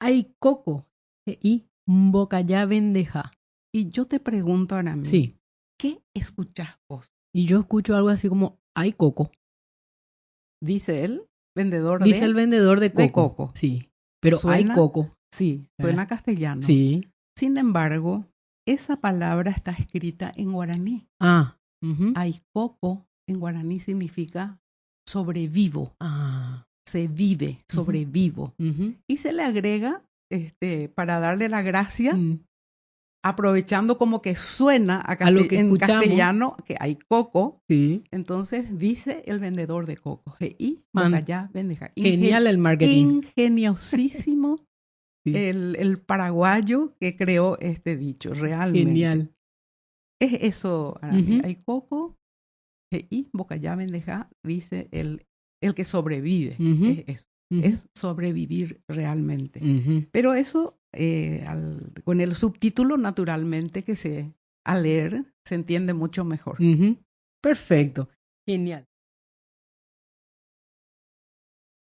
Hay coco. Y mbocayá bendeja. Y yo te pregunto ahora mismo, Sí. ¿qué escuchás vos? Y yo escucho algo así como, hay coco. Dice el vendedor Dice el vendedor de de coco. coco. Sí. Pero hay Suena, coco. sí, ¿Verdad? suena castellano. Sí. Sin embargo, esa palabra está escrita en guaraní. Ah. Ujú. Hay coco en guaraní significa sobrevivo. Ah. Se vive, sobrevivo. Ujú. Y se le agrega, para darle la gracia, Mm. aprovechando como que suena A lo que en escuchamos. castellano que hay coco. Sí. Entonces dice el vendedor de coco. Y Man, bocayá bendeja. genial el marketing. Ingeniosísimo Sí. el paraguayo que creó este dicho, realmente. Genial. Es eso, Arami. Ujú. Hay coco y bocayá bendeja, dice el que sobrevive. Ujú. Es eso. Ujú. Es sobrevivir realmente. Ujú. Pero eso, con el subtítulo, naturalmente, al leer se entiende mucho mejor. Ujú. Perfecto. Genial.